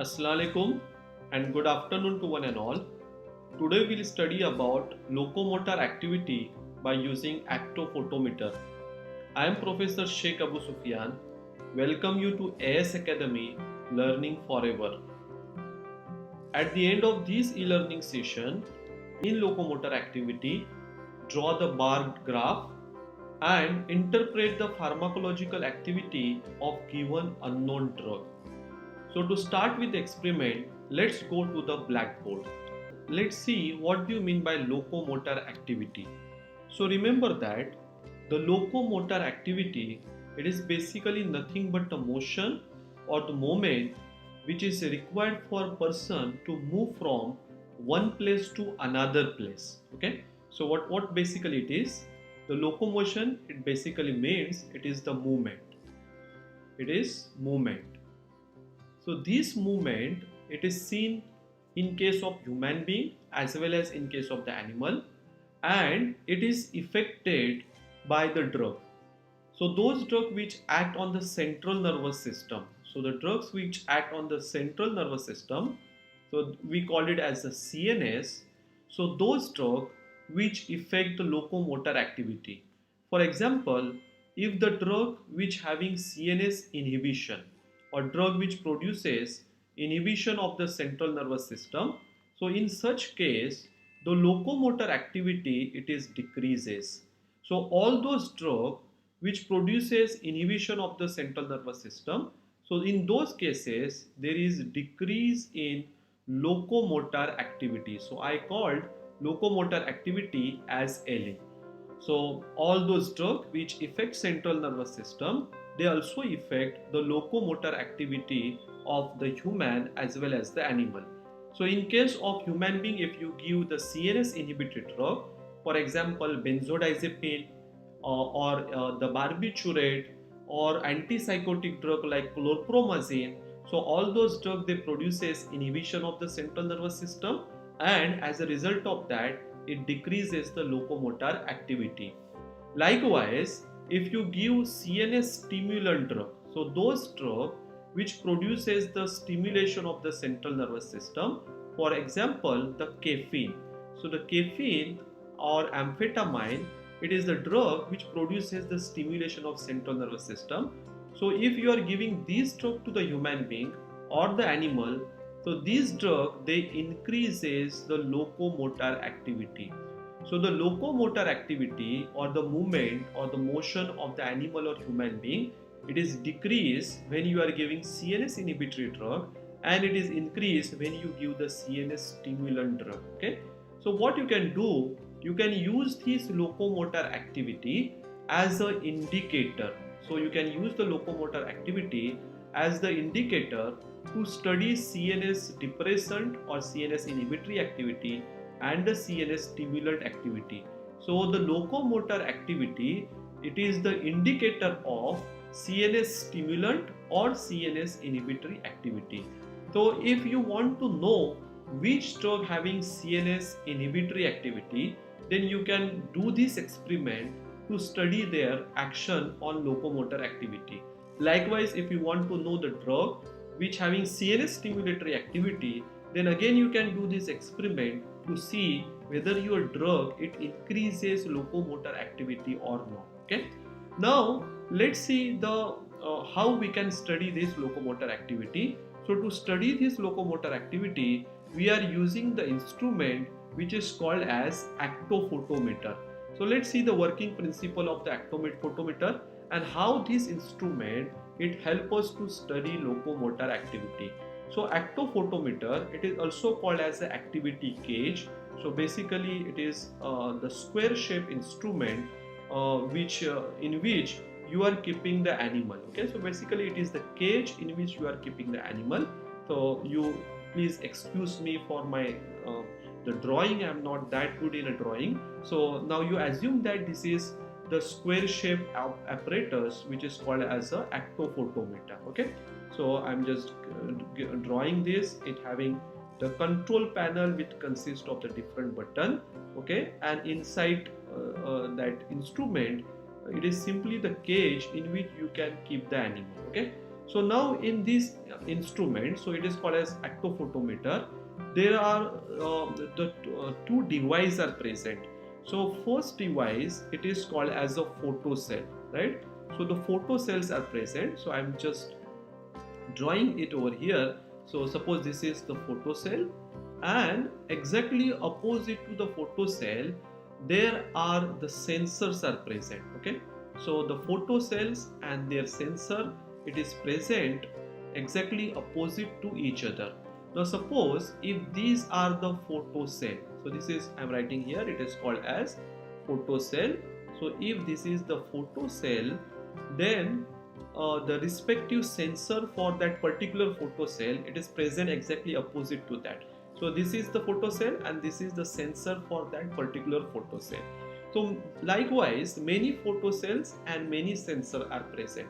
Assalamualaikum and good afternoon to one and all. Today we'll study about locomotor activity by using actophotometer. I am Professor Sheikh Abu Sufyan. Welcome you to AS Academy Learning Forever. At the end of this e-learning session, in locomotor activity, draw the bar graph and interpret the pharmacological activity of given unknown drug. So to start with the experiment, let's go to the blackboard. Let's see what do you mean by locomotor activity. So remember that the locomotor activity, it is basically nothing but the motion or the movement which is required for a person to move from one place to another place. Okay, so what basically it is, the locomotion, it basically means it is the movement. It is movement. So this movement, it is seen in case of human being as well as in case of the animal, and it is affected by the drug. So those drugs which act on the central nervous system. So the drugs which act on the central nervous system, so we call it as the CNS. So those drugs which affect the locomotor activity. For example, if the drug which having CNS inhibition or drug which produces inhibition of the central nervous system, so in such case the locomotor activity it is decreases. So all those drugs which produces inhibition of the central nervous system, so in those cases there is decrease in locomotor activity. So I called locomotor activity as LA. So all those drugs which affect central nervous system, they also affect the locomotor activity of the human as well as the animal. So in case of human being, if you give the CNS inhibitory drug, for example benzodiazepine or the barbiturate or antipsychotic drug like chlorpromazine, so all those drugs they produces inhibition of the central nervous system, and as a result of that it decreases the locomotor activity. Likewise, if you give CNS stimulant drug, so those drug which produces the stimulation of the central nervous system, for example the caffeine. So the caffeine or amphetamine, it is the drug which produces the stimulation of central nervous system. So if you are giving this drug to the human being or the animal, so these drug they increases the locomotor activity. So the locomotor activity or the movement or the motion of the animal or human being, it is decreased when you are giving CNS inhibitory drug, and it is increased when you give the CNS stimulant drug. Okay, so what you can do, you can use this locomotor activity as an indicator. So you can use the locomotor activity as the indicator to study CNS depressant or CNS inhibitory activity and the CNS stimulant activity. So the locomotor activity, it is the indicator of CNS stimulant or CNS inhibitory activity. So if you want to know which drug having CNS inhibitory activity, then you can do this experiment to study their action on locomotor activity. Likewise, if you want to know the drug which having CNS stimulatory activity, then again you can do this experiment to see whether your drug it increases locomotor activity or not. Okay. Now let's see the how we can study this locomotor activity. So to study this locomotor activity, we are using the instrument which is called as actophotometer. So let's see the working principle of the actophotometer and how this instrument it helps us to study locomotor activity. So actophotometer, it is also called as the activity gauge. So basically it is the square shape instrument in which you are keeping the animal. Okay, so basically it is the cage in which you are keeping the animal. So you please excuse me for my the drawing. I am not that good in a drawing. So now you assume that this is the square shape apparatus which is called as a actophotometer. Okay, so I'm just drawing this, it having the control panel which consists of the different button. Okay, and inside that instrument, it is simply the cage in which you can keep the animal. Okay, So now in this instrument, so it is called as actophotometer, there are two devices are present. So first device, it is called as a photocell, right? So the photocells are present. So I'm just drawing it over here. So suppose this is the photocell, and exactly opposite to the photocell there are the sensors are present. Okay, so the photocells and their sensor, it is present exactly opposite to each other. Now suppose if these are the photocell, so this is, I'm writing here, it is called as photocell. So if this is the photocell, then the respective sensor for that particular photocell, it is present exactly opposite to that. So this is the photocell and this is the sensor for that particular photocell. So likewise many photocells and many sensors are present.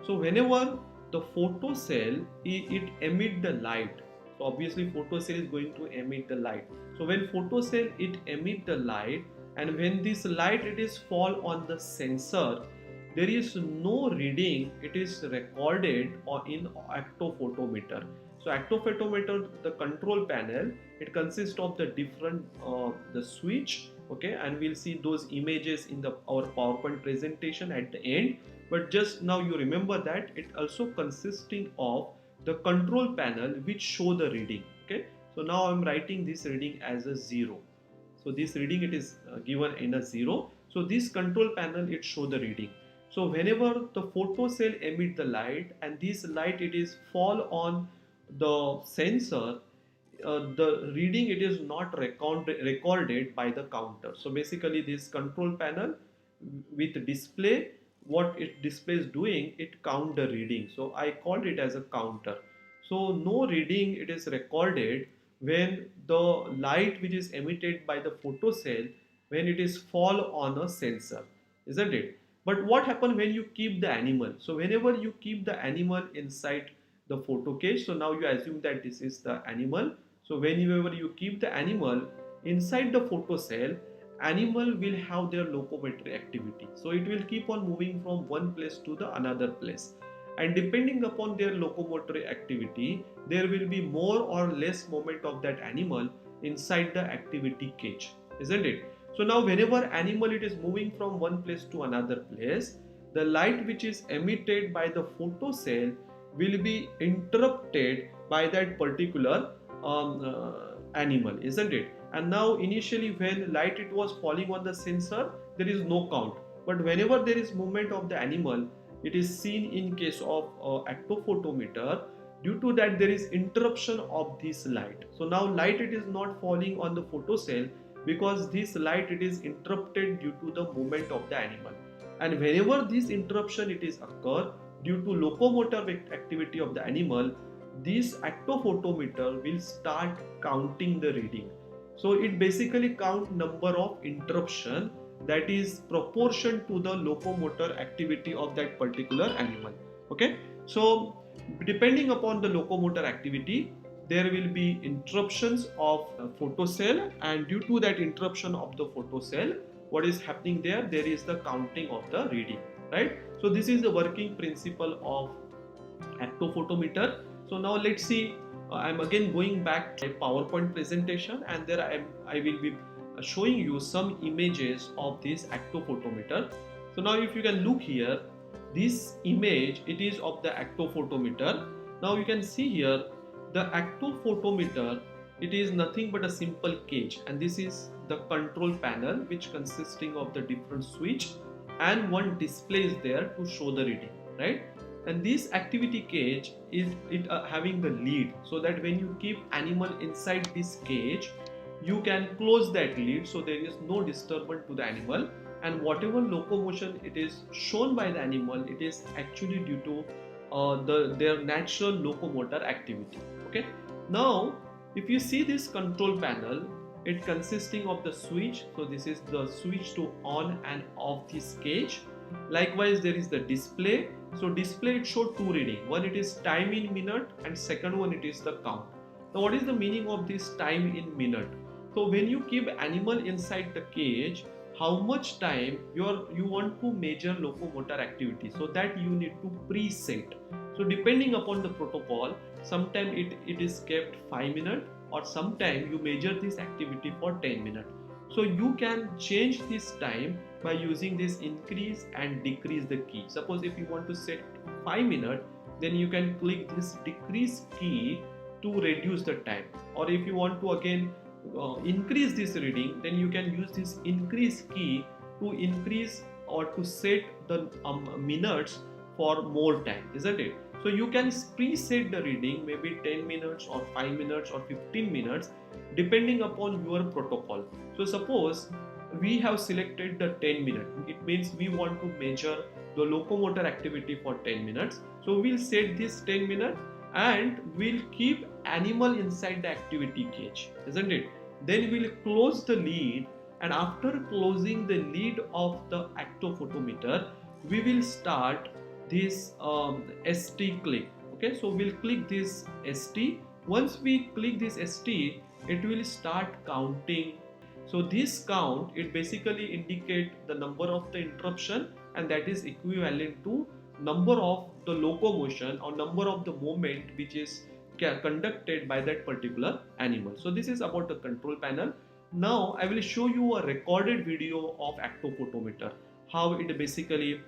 So whenever the photocell it emit the light, so obviously photocell is going to emit the light. So when photocell it emit the light, and when this light it is fall on the sensor, there is no reading, it is recorded or in actophotometer. So actophotometer, the control panel, it consists of the different the switch, okay, and we'll see those images in the our PowerPoint presentation at the end. But just now you remember that it also consisting of the control panel which show the reading. Okay, so now I'm writing this reading as a 0. So this reading it is given in a 0. So this control panel it show the reading. So whenever the photocell emit the light and this light it is fall on the sensor, the reading it is not recorded by the counter. So basically this control panel with display, what it displays doing, it count the reading. So I called it as a counter. So no reading it is recorded when the light which is emitted by the photocell, when it is fall on a sensor, isn't it? But what happens when you keep the animal? So whenever you keep the animal inside the photo cage, so now you assume that this is the animal. So whenever you keep the animal inside the photocell, animal will have their locomotor activity. So it will keep on moving from one place to the another place. And depending upon their locomotor activity, there will be more or less movement of that animal inside the activity cage, isn't it? So now whenever animal it is moving from one place to another place, the light which is emitted by the photocell will be interrupted by that particular animal, isn't it? And now initially when light it was falling on the sensor, there is no count. But whenever there is movement of the animal, it is seen in case of actophotometer. Due to that there is interruption of this light. So now light it is not falling on the photocell, because this light it is interrupted due to the movement of the animal. And whenever this interruption it is occur due to locomotor activity of the animal, this actophotometer will start counting the reading. So it basically count number of interruption that is proportion to the locomotor activity of that particular animal. Okay, so depending upon the locomotor activity, there will be interruptions of photocell, and due to that interruption of the photocell, what is happening there, there is the counting of the reading, right? So this is the working principle of actophotometer. So now let's see, I'm again going back to a PowerPoint presentation, and there I will be showing you some images of this actophotometer. So now if you can look here, this image it is of the actophotometer. Now you can see here the actophotometer, it is nothing but a simple cage, and this is the control panel which consisting of the different switch, and one display is there to show the reading, right? And this activity cage is having the lid, so that when you keep animal inside this cage, you can close that lid, so there is no disturbance to the animal, and whatever locomotion it is shown by the animal, it is actually due to their natural locomotor activity. Okay, now if you see this control panel, it consisting of the switch. So this is the switch to on and off this cage. Likewise there is the display. So display it show two reading, one it is time in minute, and second one it is the count. Now what is the meaning of this time in minute? So when you keep animal inside the cage, how much time you want to measure locomotor activity, so that you need to preset. So depending upon the protocol, sometimes it is kept 5 minutes, or sometimes you measure this activity for 10 minutes. So you can change this time by using this increase and decrease the key. Suppose if you want to set 5 minutes, then you can click this decrease key to reduce the time. Or if you want to again increase this reading, then you can use this increase key to increase or to set the minutes for more time, isn't it? So you can preset the reading, maybe 10 minutes or 5 minutes or 15 minutes, depending upon your protocol. So suppose we have selected the 10 minutes, it means we want to measure the locomotor activity for 10 minutes. So we'll set this 10 minutes and we'll keep animal inside the activity cage, isn't it? Then we'll close the lid, and after closing the lid of the actophotometer, we will start this ST click. Okay, so we'll click this ST. Once we click this ST, it will start counting. So this count, it basically indicate the number of the interruption, and that is equivalent to number of the locomotion or number of the movement which is conducted by that particular animal. So this is about the control panel. Now I will show you a recorded video of actophotometer, how it basically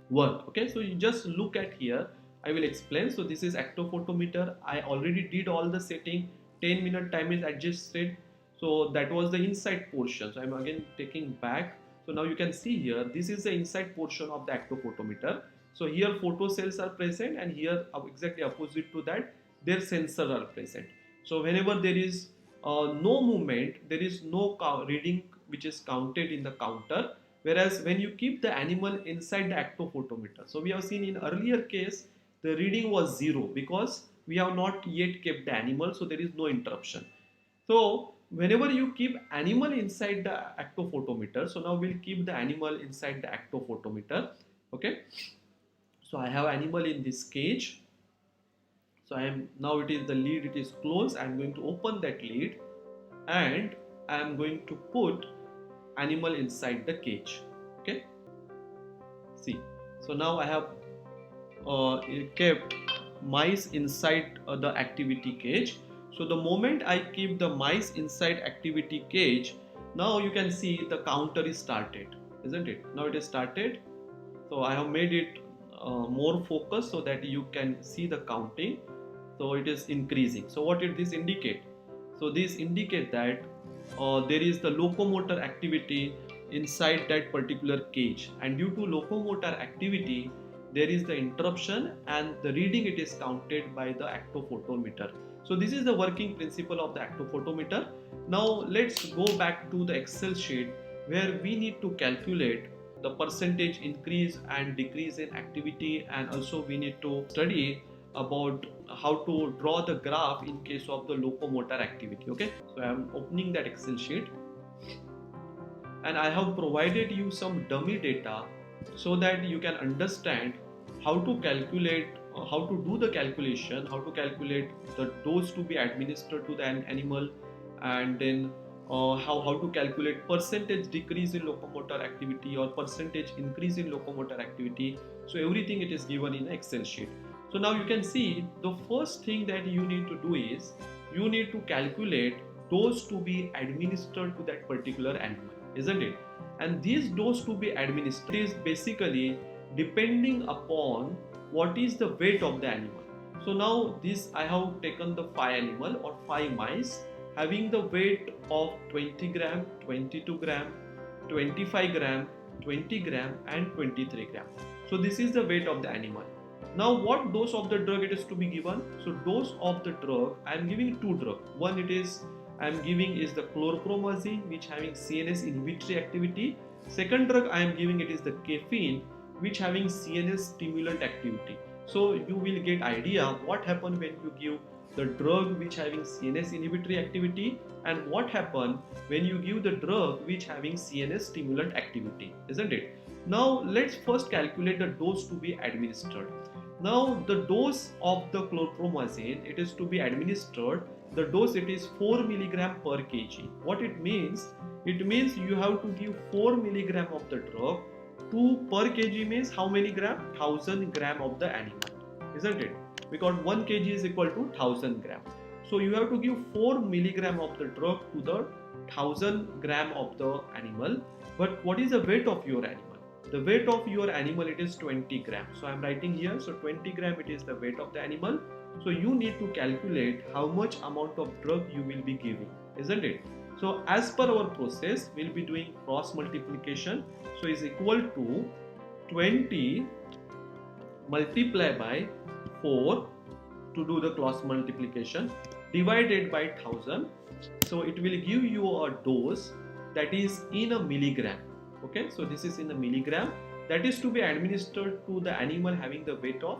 work. Okay, so you just look at here, I will explain. So this is actophotometer. I already did all the setting. 10-minute time is adjusted. So that was the inside portion. So I'm again taking back. So now you can see here, this is the inside portion of the actophotometer. So here photo cells are present, and here exactly opposite to that, their sensors are present. So whenever there is no movement, there is no reading which is counted in the counter. Whereas when you keep the animal inside the actophotometer, so we have seen in earlier case the reading was 0 because we have not yet kept the animal, so there is no interruption. So whenever you keep animal inside the actophotometer, so now we'll keep the animal inside the actophotometer. Okay, so I have animal in this cage. So I am now, it is the lid, it is closed. I am going to open that lid and I am going to put animal inside the cage. Okay, see, so now I have kept mice inside the activity cage. So the moment I keep the mice inside activity cage, now you can see the counter is started, isn't it? Now it is started. So I have made it more focused so that you can see the counting. So it is increasing. So what did this indicate? So this indicate that there is the locomotor activity inside that particular cage, and due to locomotor activity there is the interruption, and the reading it is counted by the actophotometer. So this is the working principle of the actophotometer. Now let's go back to the Excel sheet where we need to calculate the percentage increase and decrease in activity, and also we need to study about how to draw the graph in case of the locomotor activity. Okay, so I am opening that Excel sheet and I have provided you some dummy data so that you can understand how to calculate, how to do the calculation, how to calculate the dose to be administered to the animal, and then how to calculate percentage decrease in locomotor activity or percentage increase in locomotor activity. So everything it is given in Excel sheet. So now you can see the first thing that you need to do is you need to calculate dose to be administered to that particular animal, isn't it? And this dose to be administered is basically depending upon what is the weight of the animal. So now this I have taken the 5 animal or 5 mice having the weight of 20 gram, 22 gram, 25 gram, 20 gram and 23 gram. So this is the weight of the animal. Now what dose of the drug it is to be given? So dose of the drug, I am giving 2 drugs. One it is I am giving is the chlorpromazine, which having CNS inhibitory activity. Second drug I am giving it is the caffeine, which having CNS stimulant activity. So you will get idea what happen when you give the drug which having CNS inhibitory activity and what happen when you give the drug which having CNS stimulant activity, isn't it? Now let's first calculate the dose to be administered. Now the dose of the chlorpromazine, it is to be administered. The dose, it is 4 milligram per kg. What it means? It means you have to give 4 milligram of the drug. 2 per kg means how many gram? 1000 gram of the animal, isn't it? Because 1 kg is equal to 1000 gram. So you have to give 4 milligram of the drug to the 1000 gram of the animal. But what is the weight of your animal? The weight of your animal, it is 20 gram. So I am writing here, so 20 gram it is the weight of the animal. So you need to calculate how much amount of drug you will be giving, isn't it? So as per our process, we'll be doing cross multiplication. So is equal to 20 multiplied by 4 to do the cross multiplication divided by 1000. So it will give you a dose that is in a milligram. Okay, so this is in a milligram, that is to be administered to the animal having the weight of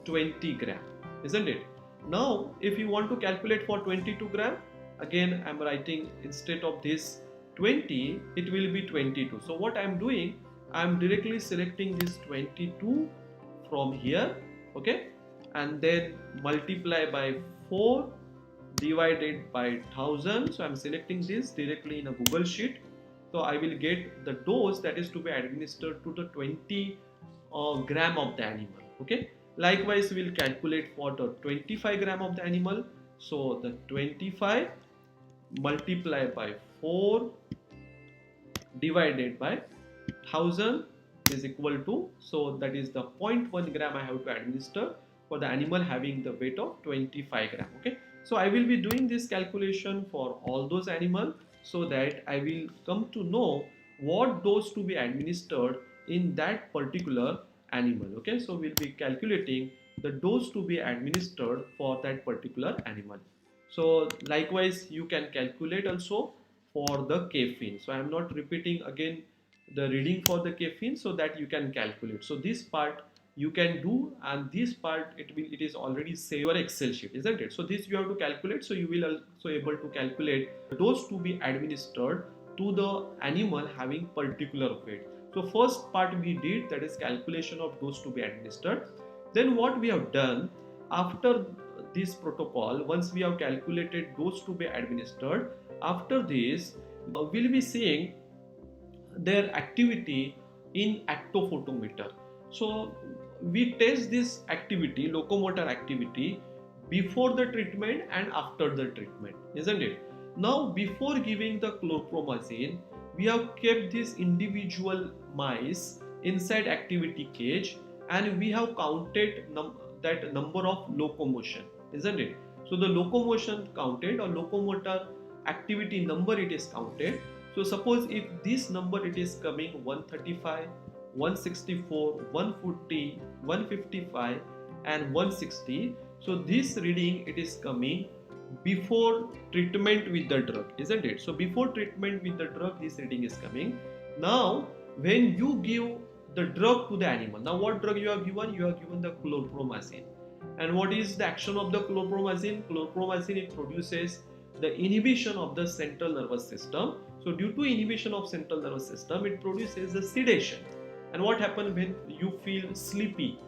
20 gram, isn't it? Now if you want to calculate for 22 gram, again I am writing, instead of this 20 it will be 22. So what I am doing, I am directly selecting this 22 from here, okay, and then multiply by 4 divided by 1000. So I am selecting this directly in a Google sheet. So I will get the dose that is to be administered to the 20 gram of the animal. Okay. Likewise, we will calculate for the 25 gram of the animal. So the 25 multiplied by 4 divided by 1000 is equal to, so that is the 0.1 gram I have to administer for the animal having the weight of 25 gram. Okay. So I will be doing this calculation for all those animals, so that I will come to know what dose to be administered in that particular animal. Okay, so we'll be calculating the dose to be administered for that particular animal. So likewise you can calculate also for the caffeine. So I am not repeating again the reading for the caffeine, so that you can calculate. So this part you can do, and this part it is already saved your Excel sheet, isn't it? So this you have to calculate. So you will also able to calculate the dose to be administered to the animal having particular weight. So first part we did, that is calculation of dose to be administered. Then what we have done after this protocol, once we have calculated dose to be administered, after this we'll be seeing their activity in actophotometer. So we test this activity, locomotor activity, before the treatment and after the treatment, isn't it? Now before giving the chlorpromazine, we have kept these individual mice inside activity cage, and we have counted that number of locomotion, isn't it? So the locomotion counted, or locomotor activity number, it is counted. So suppose if this number it is coming 135, 164, 140, 155 and 160. So this reading it is coming before treatment with the drug, isn't it? So before treatment with the drug, this reading is coming. Now when you give the drug to the animal, now what drug you have given? You have given the chlorpromazine. And what is the action of the chlorpromazine? Chlorpromazine, it produces the inhibition of the central nervous system. So due to inhibition of central nervous system, it produces the sedation. And what happens when you feel sleepy?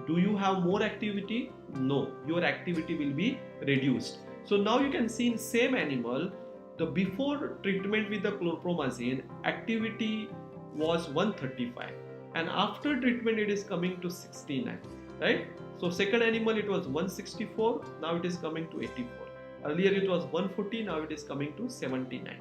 Do you have more activity? No, your activity will be reduced. So now you can see in same animal, the before treatment with the chlorpromazine, activity was 135, and after treatment it is coming to 69, right? So second animal it was 164, now it is coming to 84. Earlier it was 140, now it is coming to 79.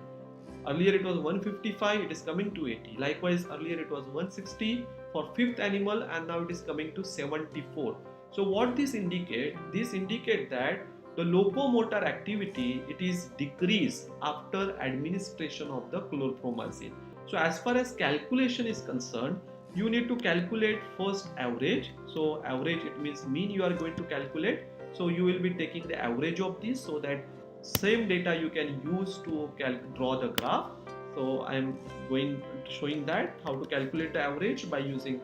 Earlier it was 155, it is coming to 80. Likewise, earlier it was 160 for fifth animal, and now it is coming to 74. So what this indicate? This indicate that the locomotor activity, it is decreased after administration of the chlorpromazine. So as far as calculation is concerned, you need to calculate first average. So average, it means mean you are going to calculate. So you will be taking the average of this, so that same data you can use to draw the graph. So I am showing that how to calculate the average by using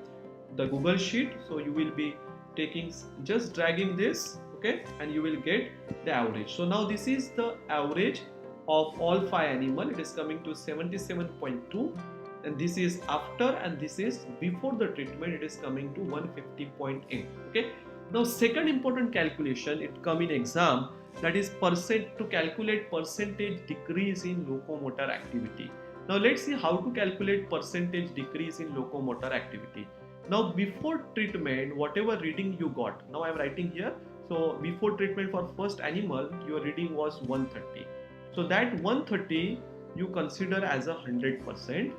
the Google sheet. So you will be taking, just dragging this, okay, and you will get the average. So now this is the average of all 5 animals. It is coming to 77.2, and this is after, and this is before the treatment. It is coming to 150.8. Okay. Now second important calculation, it come in exam, that is to calculate percentage decrease in locomotor activity. Now let's see how to calculate percentage decrease in locomotor activity. Now before treatment, whatever reading you got, now I am writing here. So before treatment for first animal, your reading was 130. So that 130 you consider as 100%.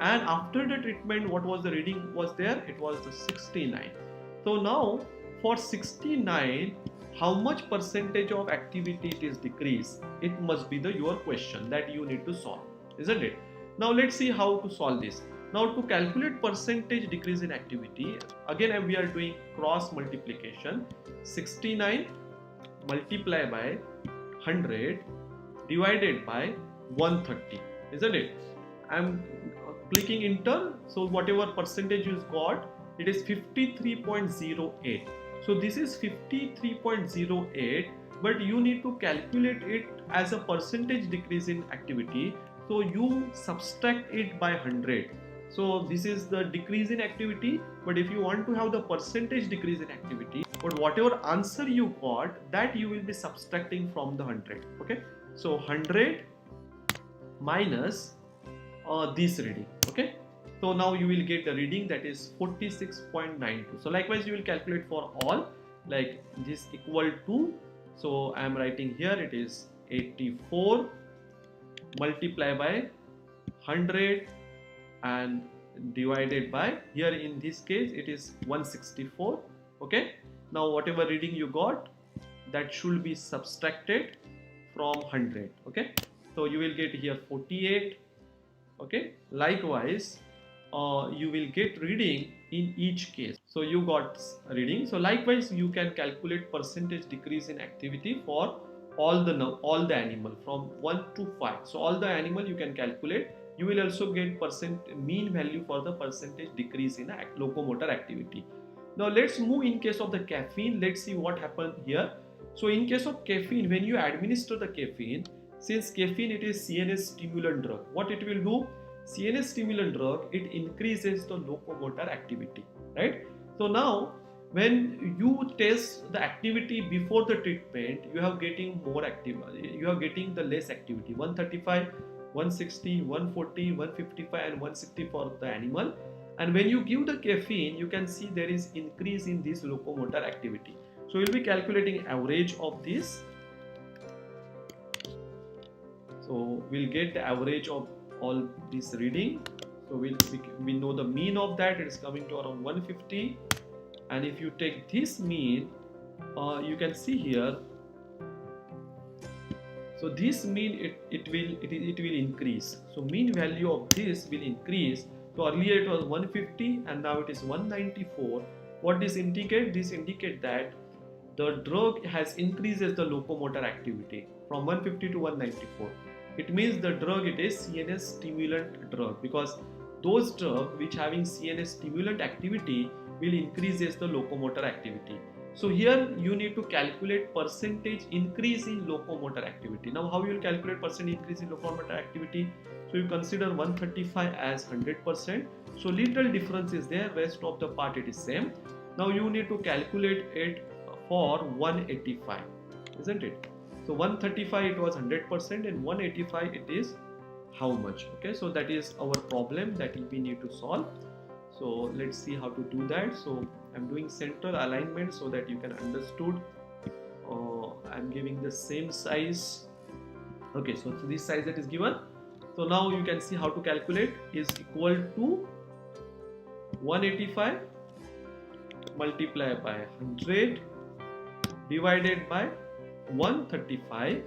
And after the treatment, what was the reading was there? It was the 69. So now for 69, how much percentage of activity it is decreased? It must be your question that you need to solve, isn't it? Now let's see how to solve this. Now to calculate percentage decrease in activity, again we are doing cross multiplication. 69 multiply by 100 divided by 130, isn't it? I'm clicking enter. So whatever percentage you got, it is 53.08. So this is 53.08, but you need to calculate it as a percentage decrease in activity. So you subtract it by 100. So this is the decrease in activity, but if you want to have the percentage decrease in activity, but whatever answer you got, that you will be subtracting from the 100. Okay, so 100 minus this reading. Okay, so now you will get the reading, that is 46.92. So likewise you will calculate for all, like this equal to, so I am writing here, it is 84 multiply by 100 and divided by, here in this case it is 164. Okay, now whatever reading you got, that should be subtracted from 100. Okay, so you will get here 48. Okay, likewise you will get reading in each case. So you got reading. So likewise you can calculate percentage decrease in activity for all the animal from 1 to 5. So all the animal you can calculate. You will also get mean value for the percentage decrease in locomotor activity. Now let's move in case of the caffeine. Let's see what happened here. So in case of caffeine, when you administer the caffeine, since caffeine it is CNS stimulant drug, what it will do? CNS stimulant drug, it increases the locomotor activity, right? So now when you test the activity before the treatment, you have getting more activity, you are getting the less activity, 135, 160, 140, 155 and 160 for the animal. And when you give the caffeine, you can see there is increase in this locomotor activity. So we'll be calculating average of this. So we'll get the average of all this reading. So we know the mean of that, it is coming to around 150. And if you take this mean, you can see here. So this mean it will increase. So mean value of this will increase. So earlier it was 150 and now it is 194. What this indicate? This indicate that the drug has increases the locomotor activity from 150 to 194. It means the drug, it is CNS stimulant drug, because those drugs which having CNS stimulant activity will increases the locomotor activity. So here you need to calculate percentage increase in locomotor activity. Now how you will calculate percentage increase in locomotor activity? So you consider 135 as 100%. So little difference is there, rest of the part it is same. Now you need to calculate it for 185, isn't it? So 135 it was 100% and 185 it is how much? Okay, so that is our problem that we need to solve. So let's see how to do that. So I'm doing central alignment so that you can understood. I'm giving the same size. Okay, so this size that is given. So now you can see how to calculate is equal to 185 multiplied by 100 divided by 135,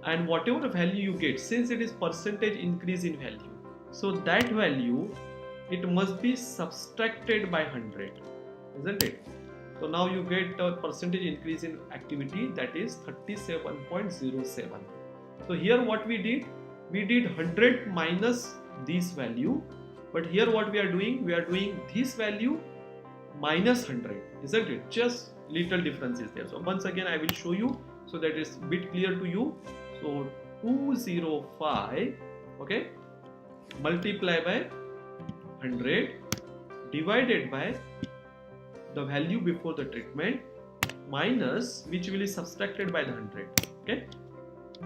and whatever value you get, since it is percentage increase in value, so that value it must be subtracted by 100, isn't it? So now you get a percentage increase in activity, that is 37.07. So here what we did 100 minus this value, but here what we are doing this value minus 100, isn't it? Just little difference is there. So once again I will show you so that it's a bit clear to you. So 205, okay, multiply by 100 divided by the value before the treatment, minus which will be subtracted by the 100. Okay,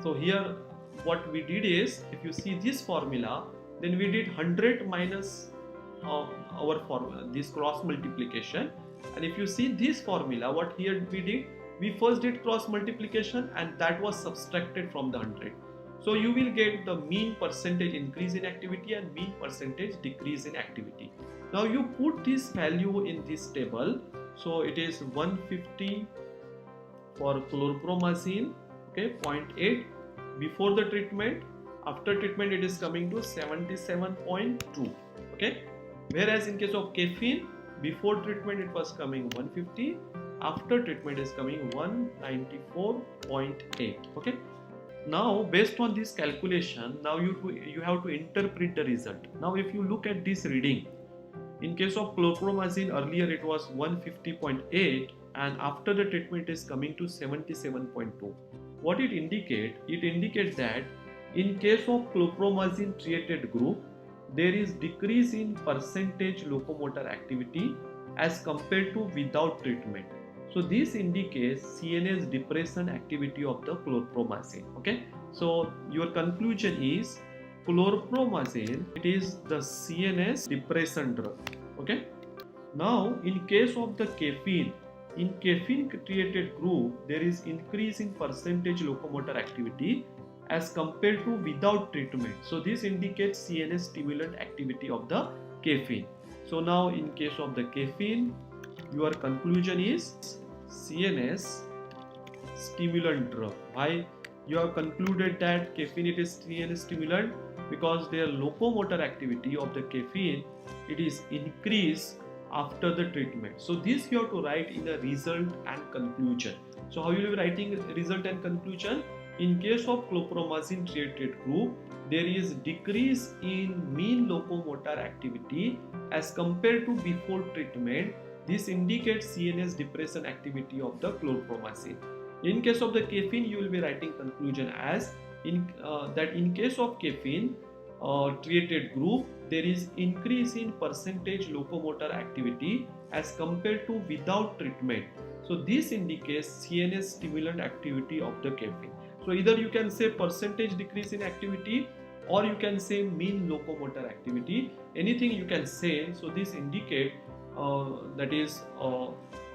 so here what we did is, if you see this formula, then we did 100 minus our formula, this cross multiplication. And if you see this formula, what here we did, we first did cross multiplication and that was subtracted from the 100. So you will get the mean percentage increase in activity and mean percentage decrease in activity. Now you put this value in this table. So it is 150 for chlorpromazine, okay, 0.8 before the treatment. After treatment it is coming to 77.2, okay. Whereas in case of caffeine, before treatment it was coming 150, after treatment is coming 194.8, okay. Now based on this calculation, now you have to interpret the result. Now if you look at this reading, in case of chlorpromazine earlier it was 150.8 and after the treatment is coming to 77.2. What it indicates? It indicates that in case of chlorpromazine treated group, there is decrease in percentage locomotor activity as compared to without treatment. So this indicates CNS depression activity of the chlorpromazine. Okay, so your conclusion is chlorpromazine, it is the CNS depression drug. Okay, now in case of the caffeine, in caffeine treated group, there is increase in percentage locomotor activity as compared to without treatment. So this indicates CNS stimulant activity of the caffeine. So now in case of the caffeine, your conclusion is CNS stimulant drug. Why you have concluded that caffeine it is CNS stimulant? Because their locomotor activity of the caffeine, it is increased after the treatment. So this you have to write in a result and conclusion. So how you will be writing result and conclusion? In case of chlorpromazine treated group, there is decrease in mean locomotor activity as compared to before treatment. This indicates CNS depression activity of the chlorpromazine. In case of the caffeine, you will be writing conclusion as that in case of caffeine treated group, there is increase in percentage locomotor activity as compared to without treatment. So this indicates CNS stimulant activity of the caffeine. So either you can say percentage decrease in activity or you can say mean locomotor activity. Anything you can say. So this indicate that is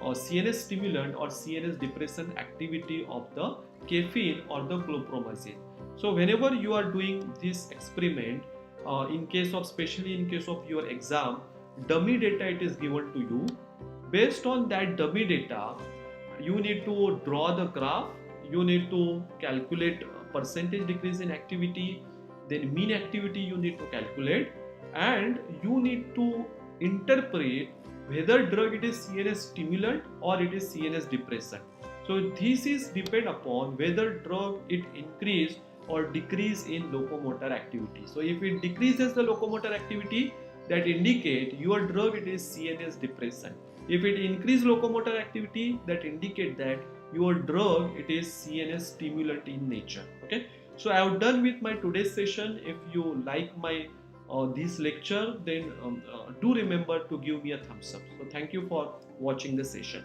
CNS stimulant or CNS depression activity of the caffeine or the chlorpromazine. So whenever you are doing this experiment, especially in case of your exam, dummy data it is given to you. Based on that dummy data, you need to draw the graph, you need to calculate percentage decrease in activity, then mean activity you need to calculate, and you need to interpret whether drug it is CNS stimulant or it is CNS depressant. So this is depend upon whether drug it increase or decrease in locomotor activity. So if it decreases the locomotor activity, that indicate your drug it is CNS depressant. If it increase locomotor activity, that indicate that your drug it is CNS stimulant in nature. Okay, so I have done with my today's session. If you like my this lecture, then do remember to give me a thumbs up. So thank you for watching the session.